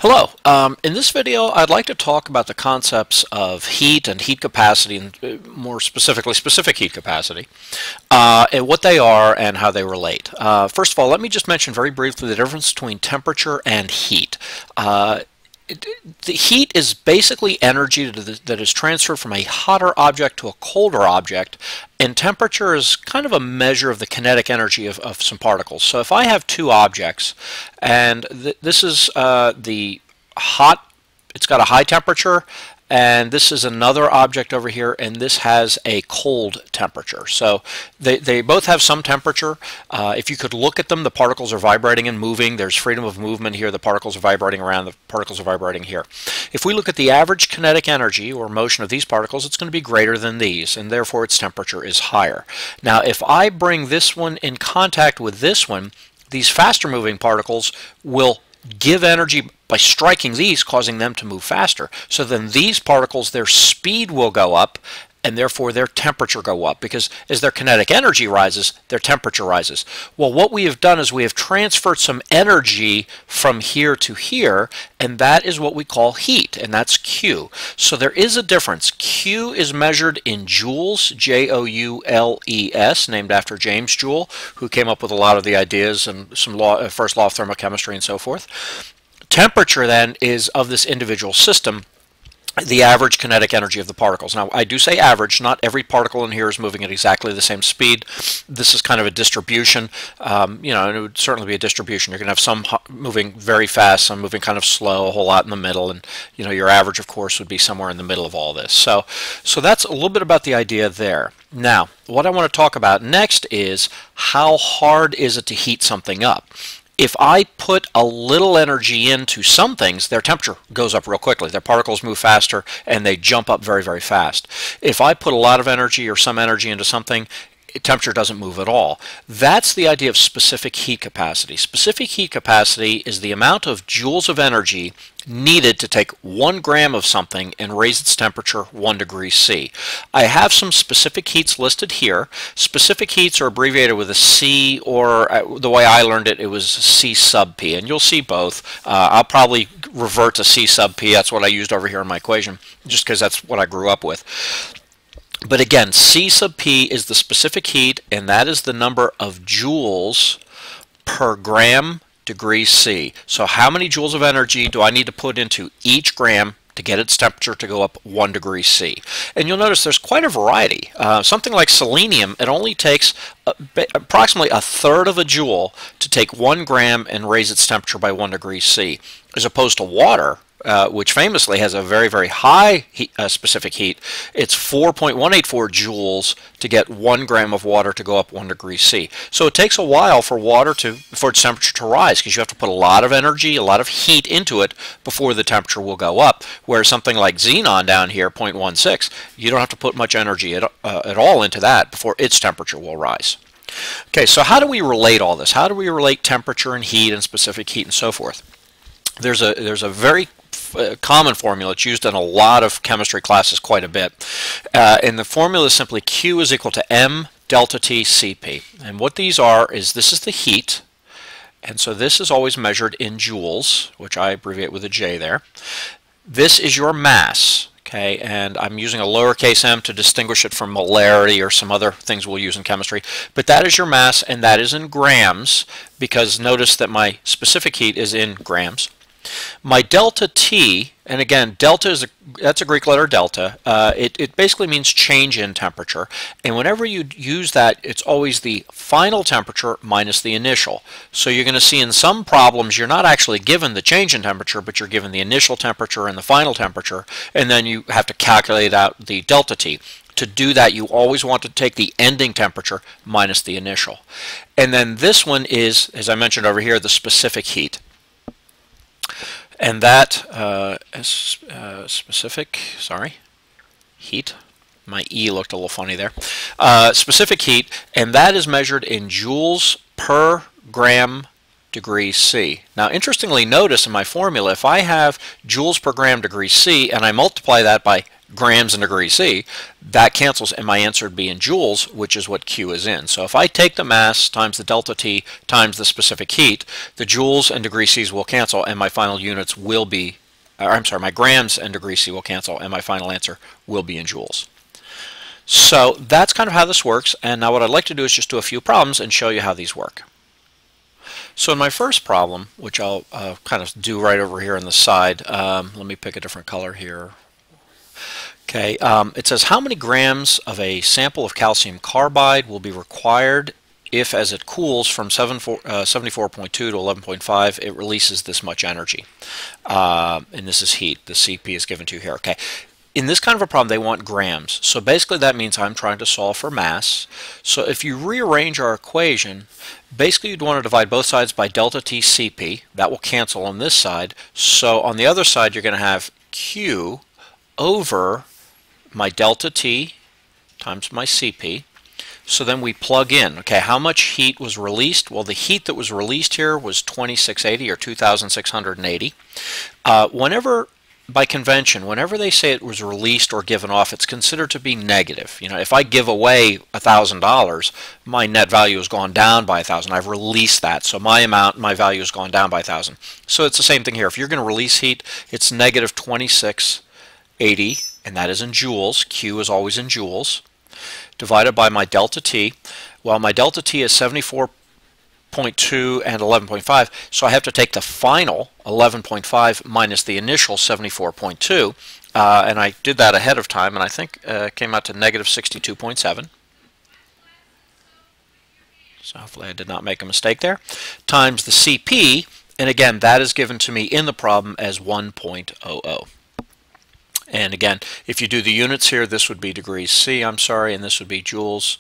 Hello. In this video, I'd like to talk about the concepts of heat and heat capacity, and more specifically, specific heat capacity, and what they are and how they relate. First of all, let me just mention very briefly the difference between temperature and heat. The heat is basically energy that is transferred from a hotter object to a colder object, and temperature is kind of a measure of the kinetic energy of some particles. So if I have two objects, and this is the hot, it's got a high temperature, and this is another object over here, and this has a cold temperature. So they both have some temperature. If you could look at them, the particles are vibrating and moving. There's freedom of movement here. The particles are vibrating around. The particles are vibrating here. If we look at the average kinetic energy or motion of these particles, it's going to be greater than these, and therefore its temperature is higher. Now, if I bring this one in contact with this one, these faster moving particles will give energy by striking these, causing them to move faster. So then these particles, their speed will go up, and therefore their temperature go up, because as their kinetic energy rises, their temperature rises. Well, what we have done is we have transferred some energy from here to here, and that is what we call heat, and that's Q. So there is a difference. Q is measured in joules, J-O-U-L-E-S, named after James Joule, who came up with a lot of the ideas and some first law of thermochemistry and so forth. Temperature then is of this individual system the average kinetic energy of the particles. Now, I do say average. Not every particle in here is moving at exactly the same speed. This is kind of a distribution. And it would certainly be a distribution. You're going to have some moving very fast, some moving kind of slow, a whole lot in the middle, and your average, of course, would be somewhere in the middle of all this. So that's a little bit about the idea there. Now, what I want to talk about next is how hard is it to heat something up. If I put a little energy into some things, their temperature goes up real quickly. Their particles move faster and they jump up very, very fast. If I put a lot of energy or some energy into something, temperature doesn't move at all. That's the idea of specific heat capacity. Specific heat capacity is the amount of joules of energy needed to take 1 gram of something and raise its temperature 1 degree C. I have some specific heats listed here. Specific heats are abbreviated with a C, or the way I learned it, it was C sub P, and you'll see both. I'll probably revert to C sub P. That's what I used over here in my equation, just because that's what I grew up with. But again, C sub P is the specific heat, and that is the number of joules per gram degree C. So how many joules of energy do I need to put into each gram to get its temperature to go up 1 degree C? And you'll notice there's quite a variety. Something like selenium, it only takes approximately 1/3 of a joule to take 1 gram and raise its temperature by 1 degree C, as opposed to water, which famously has a very, very high specific heat. It's 4.184 joules to get 1 gram of water to go up 1 degree C. So it takes a while for for its temperature to rise, because you have to put a lot of energy, a lot of heat into it before the temperature will go up. Whereas something like xenon down here, 0.16, you don't have to put much energy at all into that before its temperature will rise. Okay, so how do we relate all this? How do we relate temperature and heat and specific heat and so forth? There's a very common formula. It's used in a lot of chemistry classes quite a bit. And the formula is simply Q is equal to M delta T Cp. And what these are is, this is the heat, and so this is always measured in joules, which I abbreviate with a J there. This is your mass. Okay, and I'm using a lowercase m to distinguish it from molarity or some other things we'll use in chemistry. But that is your mass, and that is in grams, because notice that my specific heat is in grams. My delta T, and again, delta that's a Greek letter delta. It basically means change in temperature, and whenever you use that, it's always the final temperature minus the initial. So you're going to see in some problems you're not actually given the change in temperature, but you're given the initial temperature and the final temperature, and then you have to calculate out the delta T. To do that, you always want to take the ending temperature minus the initial. And then this one is, as I mentioned over here, the specific heat. And that heat, my E looked a little funny there, specific heat, and that is measured in joules per gram degree C. Now, interestingly, notice in my formula, if I have joules per gram degree C and I multiply that by grams in degrees C, that cancels and my answer would be in joules, which is what Q is in. So if I take the mass times the delta T times the specific heat, the joules and degrees C's will cancel and my final units will be, I'm sorry, my grams and degrees C will cancel and my final answer will be in joules. So that's kind of how this works, and now what I'd like to do is just do a few problems and show you how these work. So in my first problem, which I'll kind of do right over here on the side, let me pick a different color here. Okay, it says how many grams of a sample of calcium carbide will be required if, as it cools from 74.2 to 11.5, it releases this much energy. And this is heat. The CP is given to you here. Okay. In this kind of a problem, they want grams. So basically that means I'm trying to solve for mass. So if you rearrange our equation, basically you'd want to divide both sides by delta T CP. That will cancel on this side. So on the other side, you're going to have Q over my delta T times my CP. So then we plug in, okay, how much heat was released? Well, the heat that was released here was 2680 or 2680. By convention, whenever they say it was released or given off, it's considered to be negative. You know, if I give away $1,000, my net value has gone down by 1,000. I've released that, so my value has gone down by 1,000. So it's the same thing here. If you're going to release heat, it's negative 2680, and that is in joules. Q is always in joules, divided by my delta T. Well, my delta T is 74.2 and 11.5, so I have to take the final 11.5 minus the initial 74.2, and I did that ahead of time, and I think it came out to negative 62.7. So hopefully I did not make a mistake there, times the CP, and again that is given to me in the problem as 1.00. And again, if you do the units here, this would be degrees C, and this would be joules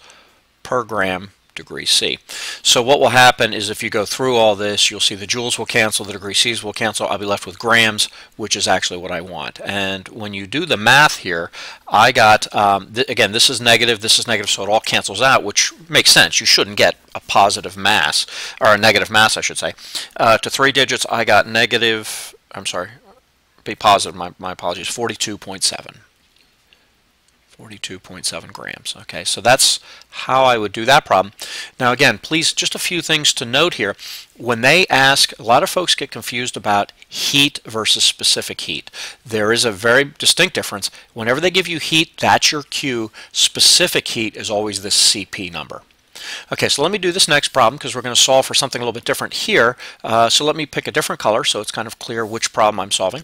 per gram degree C. So what will happen is if you go through all this, you'll see the joules will cancel, the degree C's will cancel, I'll be left with grams, which is actually what I want. And when you do the math here, I got, again, this is negative, so it all cancels out, which makes sense. You shouldn't get a positive mass, or a negative mass, I should say. To 3 digits, I got negative, be positive, my apologies, 42.7. 42.7 grams. Okay, so that's how I would do that problem. Now again, please, just a few things to note here. When they ask, a lot of folks get confused about heat versus specific heat. There is a very distinct difference. Whenever they give you heat, that's your Q. Specific heat is always the CP number. Okay, so let me do this next problem because we're going to solve for something a little bit different here. So let me pick a different color so it's kind of clear which problem I'm solving.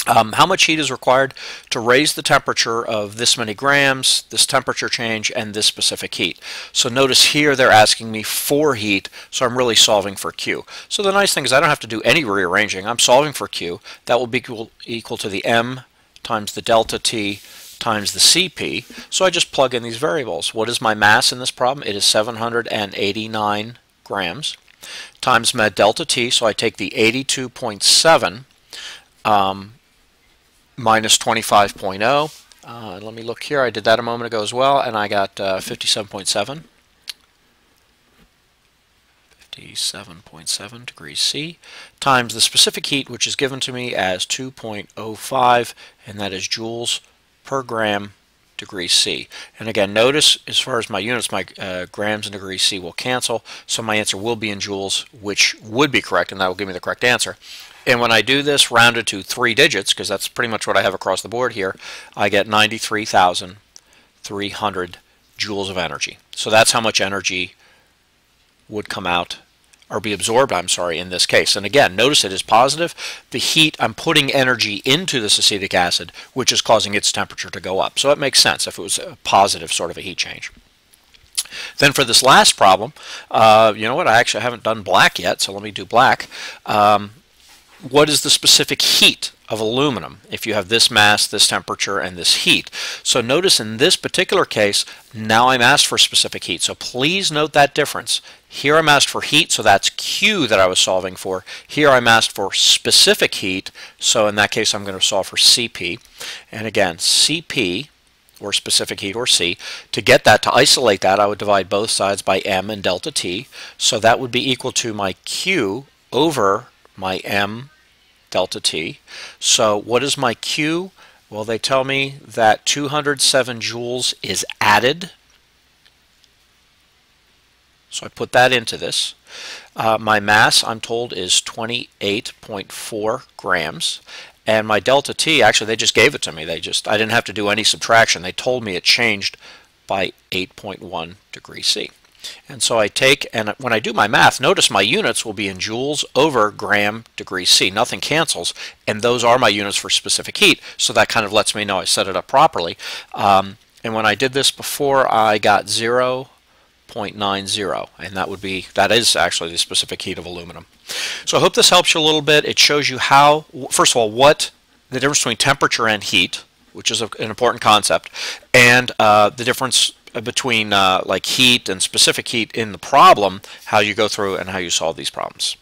How much heat is required to raise the temperature of this many grams, this temperature change, and this specific heat? So notice here they're asking me for heat, so I'm really solving for Q. So the nice thing is I don't have to do any rearranging. I'm solving for Q. That will be equal to the M times the delta T times the CP. So I just plug in these variables. What is my mass in this problem? It is 789 grams times my delta T, so I take the 82.7 minus 25.0. Let me look here. I did that a moment ago as well, and I got 57.7. 57.7 degrees C times the specific heat, which is given to me as 2.05, and that is joules per gram degrees C. And again, notice as far as my units, my grams and degrees C will cancel, so my answer will be in joules, which would be correct, and that will give me the correct answer. And when I do this rounded to 3 digits, because that's pretty much what I have across the board here, I get 93,300 joules of energy. So that's how much energy would come out, or be absorbed, in this case. And again, notice it is positive. The heat, I'm putting energy into this acetic acid, which is causing its temperature to go up. So it makes sense if it was a positive sort of a heat change. Then for this last problem, you know what, I actually haven't done black yet, so let me do black. What is the specific heat of aluminum if you have this mass, this temperature, and this heat? So notice in this particular case, now I'm asked for specific heat. So please note that difference. Here I'm asked for heat, so that's Q that I was solving for. Here I'm asked for specific heat, so in that case I'm going to solve for CP. And again, CP, or specific heat, or C. To get that, to isolate that, I would divide both sides by M and delta T. So that would be equal to my Q over my M delta T. So what is my Q? Well, they tell me that 207 joules is added. So I put that into this. My mass, I'm told, is 28.4 grams. And my delta T, actually, they just gave it to me. I didn't have to do any subtraction. They told me it changed by 8.1 degrees C. And so I take, and when I do my math, notice my units will be in joules over gram degrees C. Nothing cancels, and those are my units for specific heat, so that kind of lets me know I set it up properly. And when I did this before, I got 0.90, and that is actually the specific heat of aluminum. So I hope this helps you a little bit. It shows you how, first of all, what the difference between temperature and heat, which is an important concept, and the difference between like heat and specific heat in the problem, how you go through and how you solve these problems.